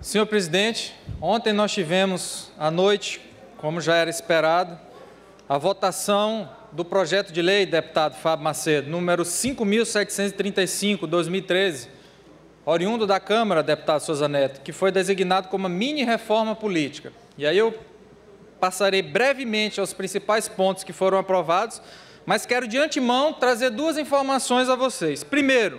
Senhor presidente, ontem nós tivemos à noite, como já era esperado, a votação do projeto de lei, deputado Fábio Macedo, número 5.735/2013, oriundo da Câmara, deputado Souza Neto, que foi designado como uma mini-reforma política. E aí eu passarei brevemente aos principais pontos que foram aprovados, mas quero de antemão trazer duas informações a vocês. Primeiro,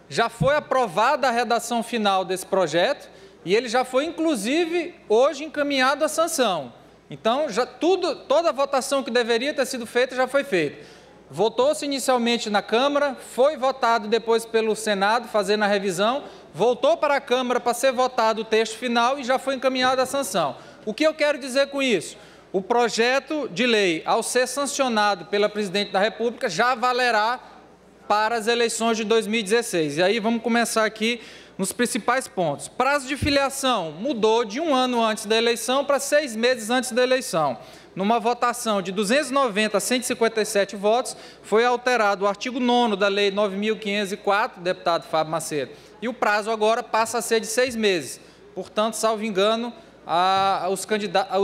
já foi aprovada a redação final desse projeto e ele já foi, inclusive, hoje encaminhado à sanção. Então, toda a votação que deveria ter sido feita já foi feita. Votou-se inicialmente na Câmara, foi votado depois pelo Senado, fazendo a revisão, voltou para a Câmara para ser votado o texto final e já foi encaminhado à sanção. O que eu quero dizer com isso? O projeto de lei, ao ser sancionado pela Presidente da República, já valerá para as eleições de 2016. E aí vamos começar aqui nos principais pontos. Prazo de filiação mudou de 1 ano antes da eleição para 6 meses antes da eleição. Numa votação de 290 a 157 votos, foi alterado o artigo 9º da Lei 9.504, deputado Fábio Macedo, e o prazo agora passa a ser de 6 meses. Portanto, salvo engano,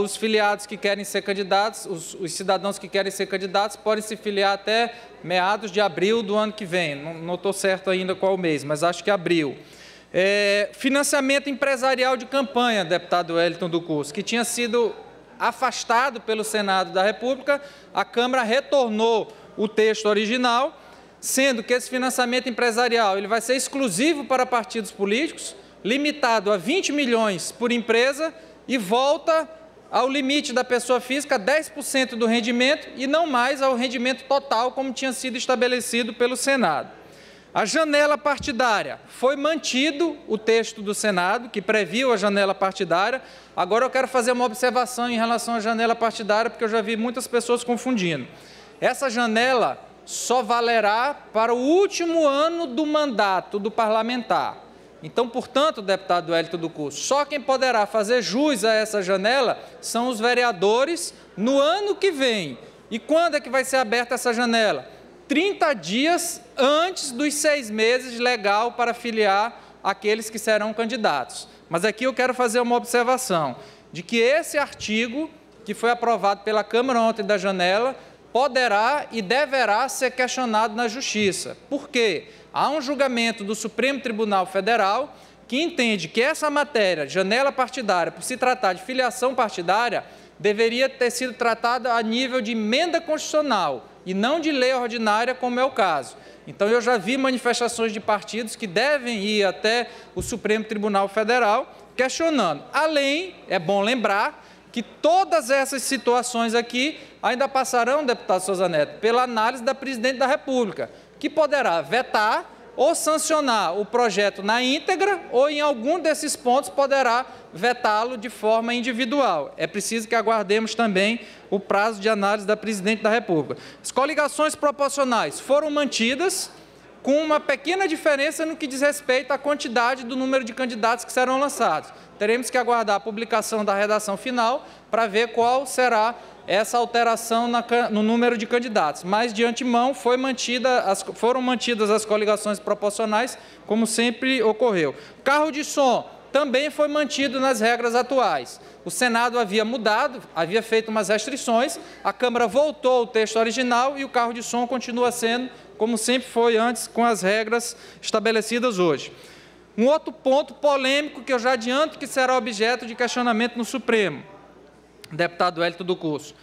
os filiados que querem ser candidatos, os cidadãos que querem ser candidatos, podem se filiar até meados de abril do ano que vem. Não estou certo ainda qual mês, mas acho que é abril. Financiamento empresarial de campanha, deputado Wellington do Curso, que tinha sido afastado pelo Senado da República, a Câmara retornou o texto original, sendo que esse financiamento empresarial ele vai ser exclusivo para partidos políticos, limitado a 20 milhões por empresa e volta ao limite da pessoa física 10% do rendimento e não mais ao rendimento total, como tinha sido estabelecido pelo Senado. A janela partidária, foi mantido o texto do Senado, que previu a janela partidária. Agora eu quero fazer uma observação em relação à janela partidária, porque eu já vi muitas pessoas confundindo. Essa janela só valerá para o último ano do mandato do parlamentar. Então, portanto, deputado Wellington do Curso, só quem poderá fazer jus a essa janela são os vereadores no ano que vem. E quando é que vai ser aberta essa janela? 30 dias antes dos 6 meses legal para filiar aqueles que serão candidatos. Mas aqui eu quero fazer uma observação, de que esse artigo, que foi aprovado pela Câmara ontem da janela, poderá e deverá ser questionado na Justiça. Por quê? Há um julgamento do Supremo Tribunal Federal que entende que essa matéria, janela partidária, por se tratar de filiação partidária, deveria ter sido tratada a nível de emenda constitucional e não de lei ordinária, como é o caso. Então, eu já vi manifestações de partidos que devem ir até o Supremo Tribunal Federal questionando. Além, é bom lembrar, que todas essas situações aqui ainda passarão, deputado Souza Neto, pela análise da Presidente da República, que poderá vetar ou sancionar o projeto na íntegra ou em algum desses pontos poderá vetá-lo de forma individual. É preciso que aguardemos também o prazo de análise da Presidente da República. As coligações proporcionais foram mantidas com uma pequena diferença no que diz respeito à quantidade do número de candidatos que serão lançados. Teremos que aguardar a publicação da redação final para ver qual será essa alteração no número de candidatos. Mas, de antemão, foram mantidas as coligações proporcionais, como sempre ocorreu. Carro de som também foi mantido nas regras atuais. O Senado havia mudado, havia feito umas restrições, a Câmara voltou ao texto original e o carro de som continua sendo, como sempre foi antes, com as regras estabelecidas hoje. Um outro ponto polêmico que eu já adianto que será objeto de questionamento no Supremo, deputado Wellington do Curso.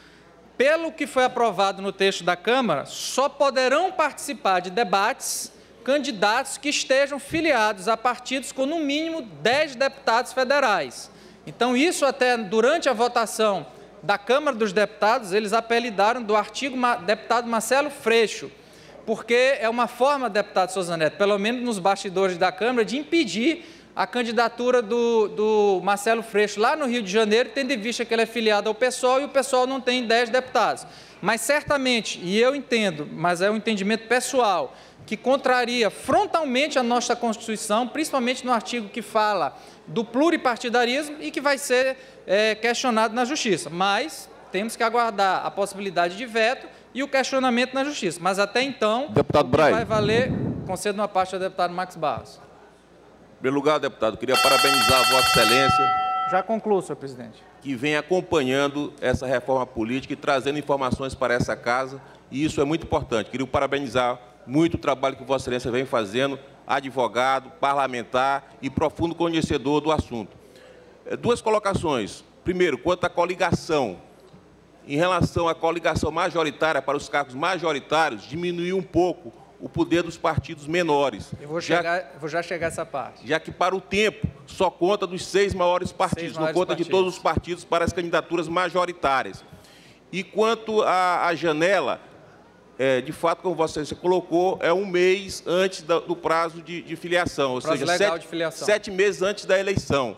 Pelo que foi aprovado no texto da Câmara, só poderão participar de debates candidatos que estejam filiados a partidos com, no mínimo, 10 deputados federais. Então, isso até durante a votação da Câmara dos Deputados, eles apelidaram do artigo deputado Marcelo Freixo, porque é uma forma, deputado Souza Neto, pelo menos nos bastidores da Câmara, de impedir a candidatura do Marcelo Freixo lá no Rio de Janeiro, tendo em vista que ele é filiado ao PSOL e o PSOL não tem 10 deputados. Mas certamente, e eu entendo, mas é um entendimento pessoal, que contraria frontalmente a nossa Constituição, principalmente no artigo que fala do pluripartidarismo e que vai ser questionado na Justiça. Mas temos que aguardar a possibilidade de veto e o questionamento na Justiça. Mas até então, deputado Braz, vai valer, concedo uma parte ao deputado Max Barros. primeiro lugar, deputado, queria parabenizar a Vossa Excelência, Já concluo, senhor presidente. que vem acompanhando essa reforma política e trazendo informações para essa casa, e isso é muito importante. Queria parabenizar muito o trabalho que Vossa Excelência vem fazendo, advogado, parlamentar e profundo conhecedor do assunto. Duas colocações. Primeiro, quanto à coligação. Em relação à coligação majoritária para os cargos majoritários, diminuiu um pouco o poder dos partidos menores. Eu vou já chegar a essa parte. Já que, para o tempo, só conta dos 6 maiores partidos, não conta de todos os partidos para as candidaturas majoritárias. E quanto à janela, de fato, como Vossa Excelência colocou, é um mês antes do prazo de filiação, ou seja, 7 meses antes da eleição.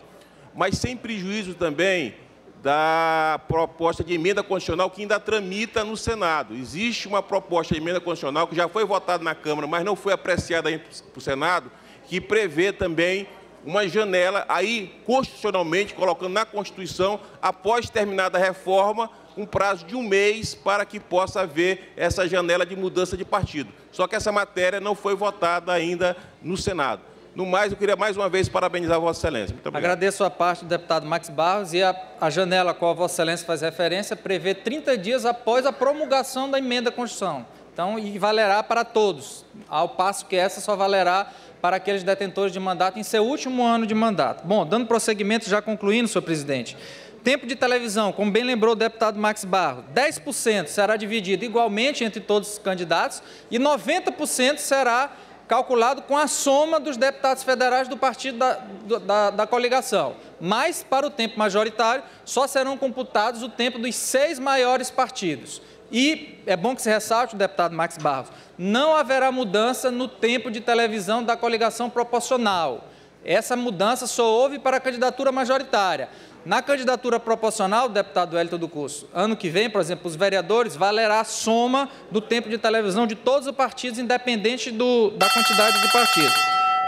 Mas sem prejuízo também da proposta de emenda constitucional que ainda tramita no Senado. Existe uma proposta de emenda constitucional que já foi votada na Câmara, mas não foi apreciada ainda para o Senado, que prevê também uma janela, aí, constitucionalmente, colocando na Constituição, após terminada a reforma, um prazo de um mês para que possa haver essa janela de mudança de partido. Só que essa matéria não foi votada ainda no Senado. No mais, eu queria mais uma vez parabenizar a Vossa Excelência. Muito obrigado. Agradeço a parte do deputado Max Barros e a janela a qual a Vossa Excelência faz referência prevê 30 dias após a promulgação da emenda à Constituição. Então, e valerá para todos, ao passo que essa só valerá para aqueles detentores de mandato em seu último ano de mandato. Bom, dando prosseguimento, já concluindo, senhor presidente, tempo de televisão, como bem lembrou o deputado Max Barros, 10% será dividido igualmente entre todos os candidatos e 90% será calculado com a soma dos deputados federais do partido da coligação. Mas, para o tempo majoritário, só serão computados o tempo dos 6 maiores partidos. E é bom que se ressalte, o deputado Max Barros, não haverá mudança no tempo de televisão da coligação proporcional. Essa mudança só houve para a candidatura majoritária. Na candidatura proporcional, deputado Wellington do Curso, ano que vem, por exemplo, os vereadores, valerá a soma do tempo de televisão de todos os partidos, independente da quantidade de partidos.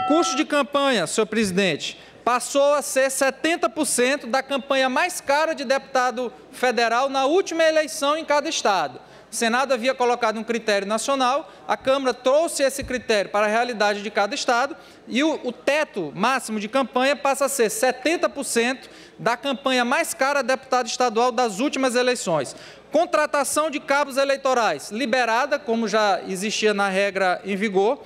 Custo de campanha, senhor presidente, passou a ser 70% da campanha mais cara de deputado federal na última eleição em cada estado. O Senado havia colocado um critério nacional, a Câmara trouxe esse critério para a realidade de cada estado e o teto máximo de campanha passa a ser 70% da campanha mais cara a deputado estadual das últimas eleições. Contratação de cabos eleitorais, liberada, como já existia na regra em vigor.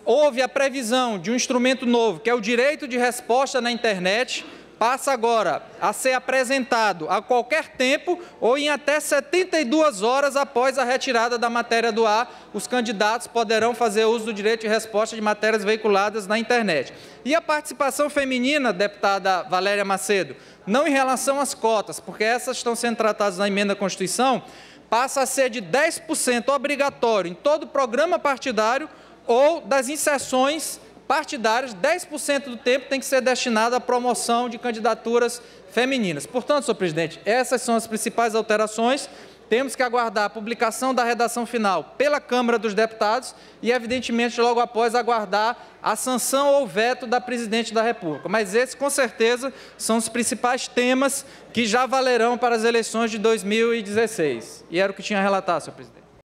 Houve a previsão de um instrumento novo, que é o direito de resposta na internet, passa agora a ser apresentado a qualquer tempo ou em até 72 horas após a retirada da matéria do ar, os candidatos poderão fazer uso do direito de resposta de matérias veiculadas na internet. E a participação feminina, deputada Valéria Macedo, não em relação às cotas, porque essas estão sendo tratadas na emenda à Constituição, passa a ser de 10% obrigatório em todo programa partidário ou das inserções partidárias, 10% do tempo tem que ser destinado à promoção de candidaturas femininas. Portanto, senhor presidente, essas são as principais alterações. Temos que aguardar a publicação da redação final pela Câmara dos Deputados e, evidentemente, logo após, aguardar a sanção ou veto da Presidente da República. Mas esses, com certeza, são os principais temas que já valerão para as eleições de 2016. E era o que tinha a relatar, senhor presidente.